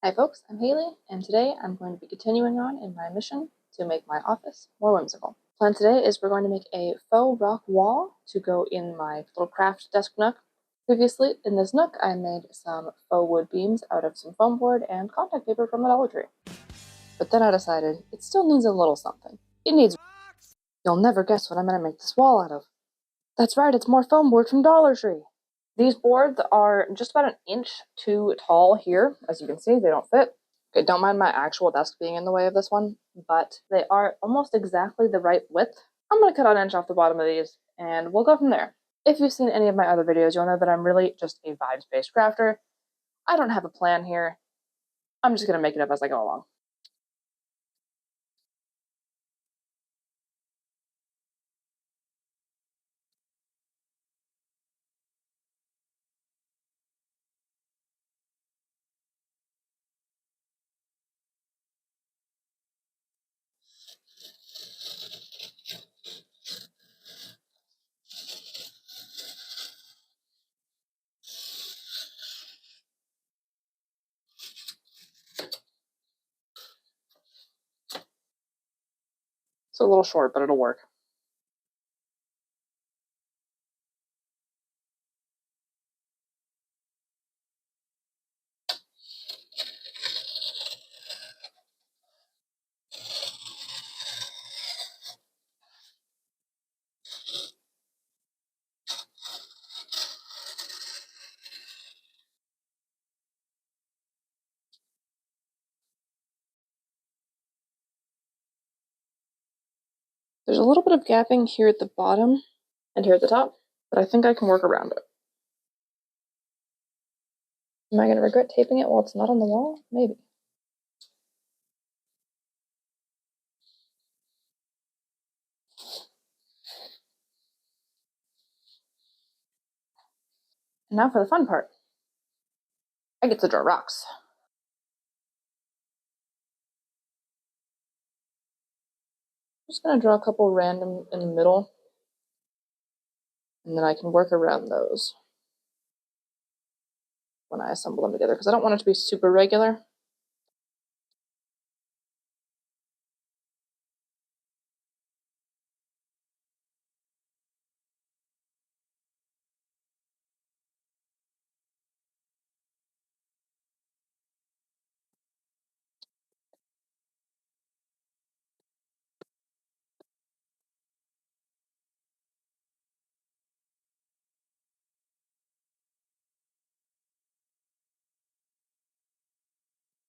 Hi folks, I'm Haley, and today I'm going to be continuing on in my mission to make my office more whimsical. The plan today is we're going to make a faux rock wall to go in my little craft desk nook. Previously, in this nook, I made some faux wood beams out of some foam board and contact paper from the Dollar Tree. But then I decided it still needs a little something. It needs rocks! You'll never guess what I'm going to make this wall out of. That's right, it's more foam board from Dollar Tree. These boards are just about an inch too tall here. As you can see, they don't fit. Okay, don't mind my actual desk being in the way of this one, but they are almost exactly the right width. I'm going to cut an inch off the bottom of these, and we'll go from there. If you've seen any of my other videos, you'll know that I'm really just a vibes-based crafter. I don't have a plan here. I'm just going to make it up as I go along. It's a little short, but it'll work. There's a little bit of gapping here at the bottom and here at the top, but I think I can work around it. Am I going to regret taping it while it's not on the wall? Maybe. And now for the fun part. I get to draw rocks. I'm just going to draw a couple random in the middle, and then I can work around those when I assemble them together, because I don't want it to be super regular.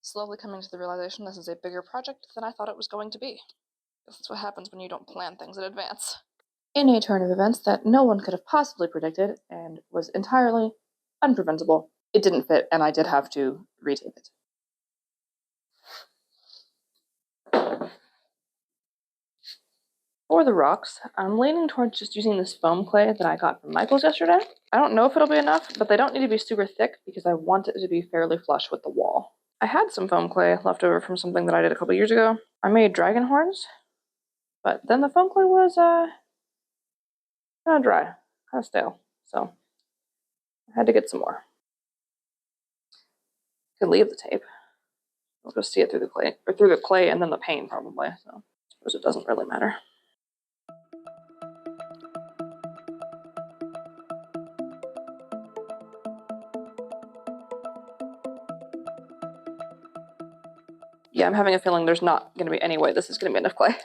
Slowly coming to the realization this is a bigger project than I thought it was going to be. That's what happens when you don't plan things in advance. In a turn of events that no one could have possibly predicted and was entirely unpreventable, it didn't fit, and I did have to retape it. For the rocks, I'm leaning towards just using this foam clay that I got from Michael's yesterday. I don't know if it'll be enough, but they don't need to be super thick because I want it to be fairly flush with the wall. I had some foam clay left over from something that I did a couple years ago. I made dragon horns, but then the foam clay was kind of dry, kind of stale, so I had to get some more. Could leave the tape. We'll just see it through the clay and then the paint probably, so I suppose it doesn't really matter. Yeah, I'm having a feeling there's not going to be any way this is going to be enough clay.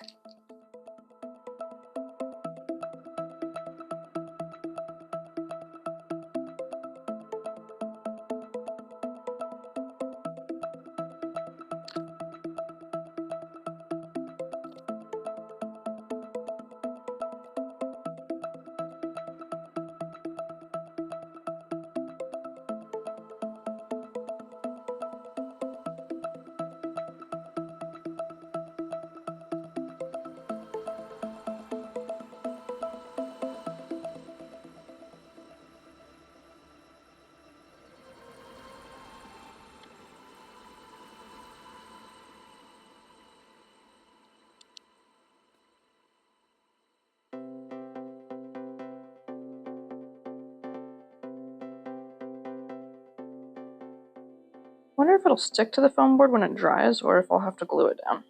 wonder if it'll stick to the foam board when it dries or if I'll have to glue it down.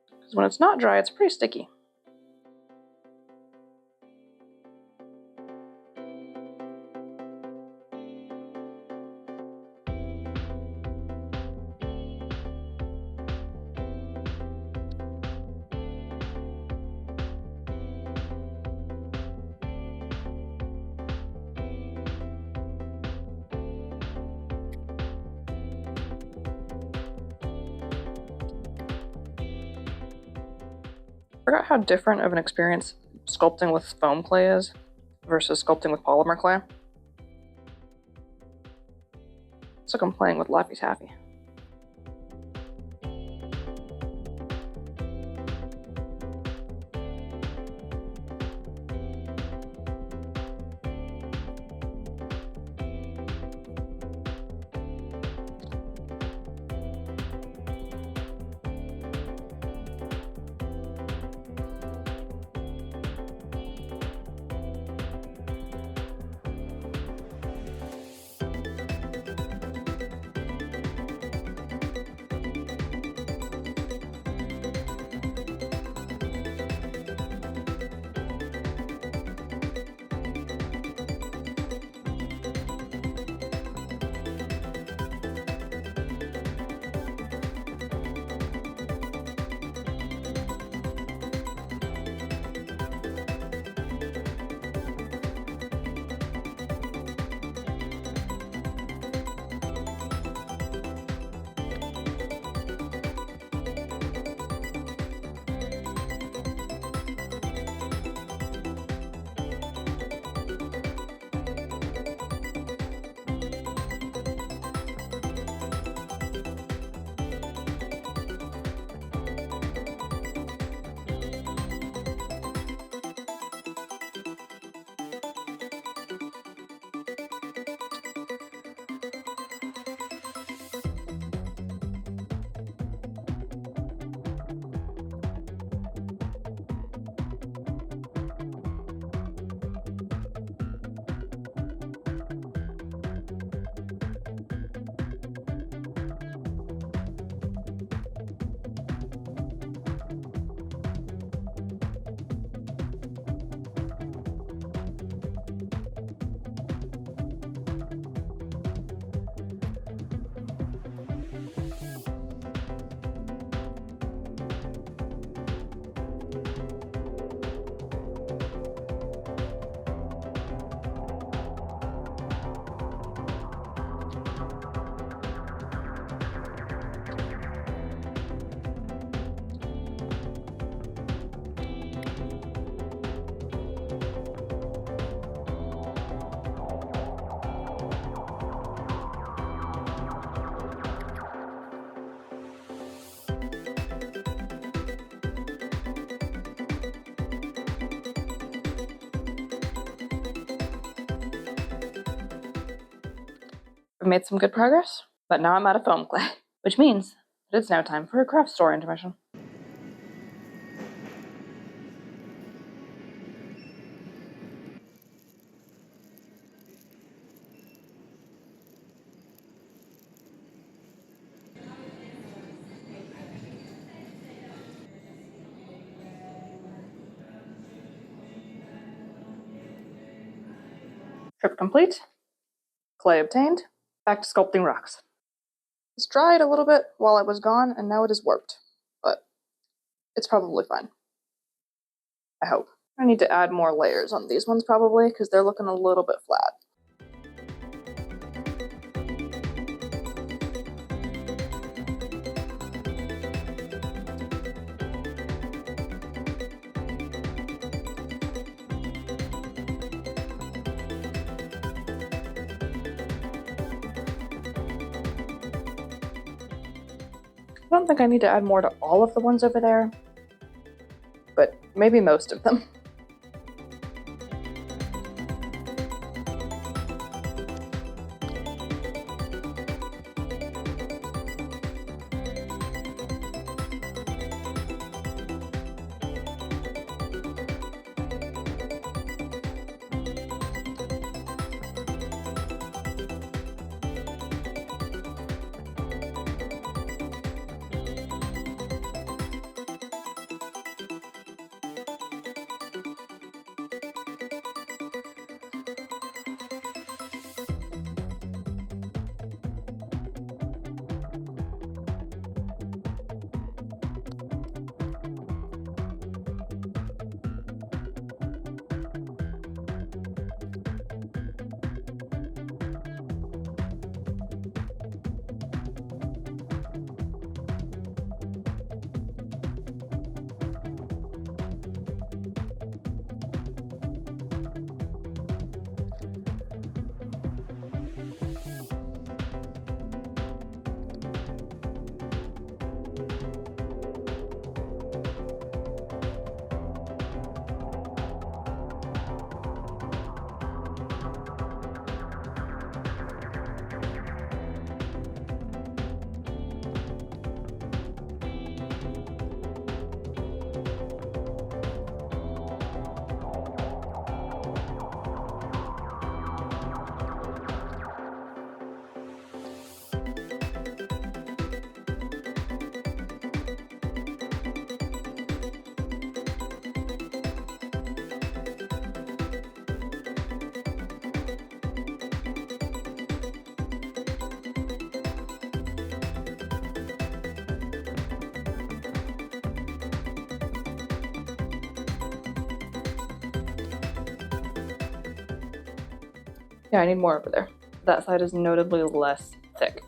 Because when it's not dry, it's pretty sticky. I forgot how different of an experience sculpting with foam clay is versus sculpting with polymer clay. It's like I'm playing with Laffy Taffy. I've made some good progress, but now I'm out of foam clay, which means that it's now time for a craft store intermission. Trip complete, clay obtained, back to Sculpting Rocks. It's dried a little bit while I was gone, and now it is warped, but it's probably fine. I hope. I need to add more layers on these ones probably, because they're looking a little bit flat. I don't think I need to add more to all of the ones over there, but maybe most of them. Yeah, I need more over there. That side is notably less thick.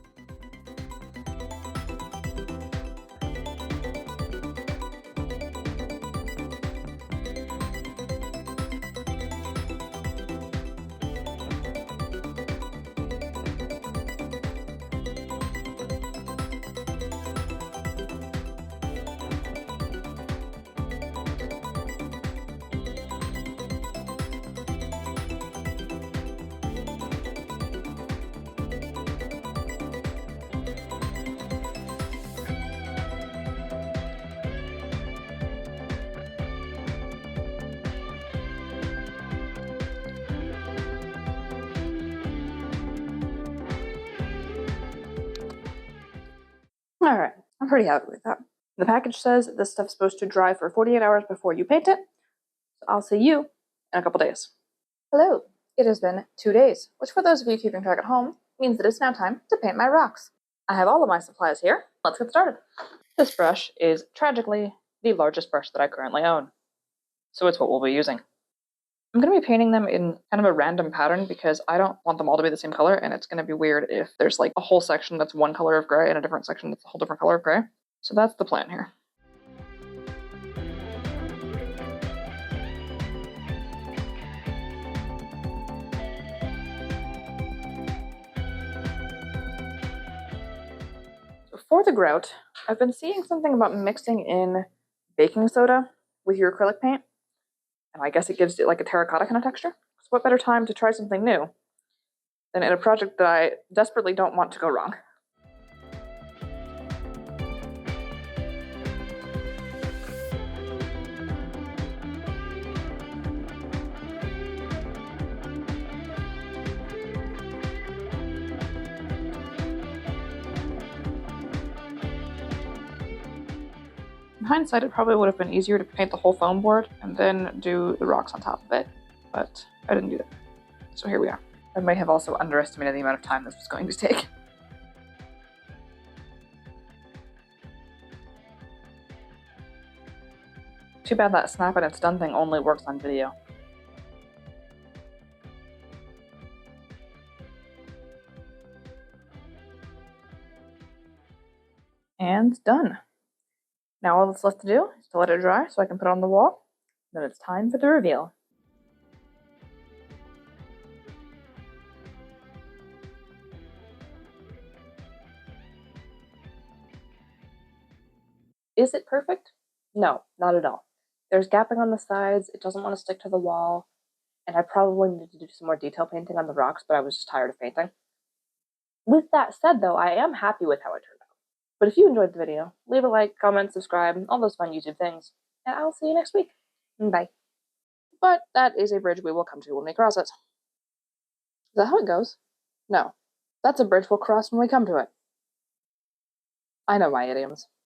Alright, I'm pretty happy with that. The package says this stuff's supposed to dry for 48 hours before you paint it, so I'll see you in a couple days. Hello, it has been 2 days, which for those of you keeping track at home means that it's now time to paint my rocks. I have all of my supplies here. Let's get started. This brush is tragically the largest brush that I currently own, so it's what we'll be using. I'm going to be painting them in kind of a random pattern because I don't want them all to be the same color, and it's going to be weird if there's like a whole section that's one color of gray and a different section that's a whole different color of gray. So that's the plan here. For the grout, I've been seeing something about mixing in baking soda with your acrylic paint, and I guess it gives it like a terracotta kind of texture. So what better time to try something new than in a project that I desperately don't want to go wrong. In hindsight, it probably would have been easier to paint the whole foam board and then do the rocks on top of it, but I didn't do that. So here we are. I may have also underestimated the amount of time this was going to take. Too bad that snap and it's done thing only works on video. And done. Now all that's left to do is to let it dry so I can put it on the wall. Then it's time for the reveal. Is it perfect? No, not at all. There's gapping on the sides, it doesn't want to stick to the wall, and I probably need to do some more detail painting on the rocks, but I was just tired of painting. With that said though, I am happy with how it turned out. But if you enjoyed the video, leave a like, comment, subscribe, all those fun YouTube things, and I'll see you next week. Bye. But that is a bridge we will come to when we cross it. Is that how it goes? No. That's a bridge we'll cross when we come to it. I know my idioms.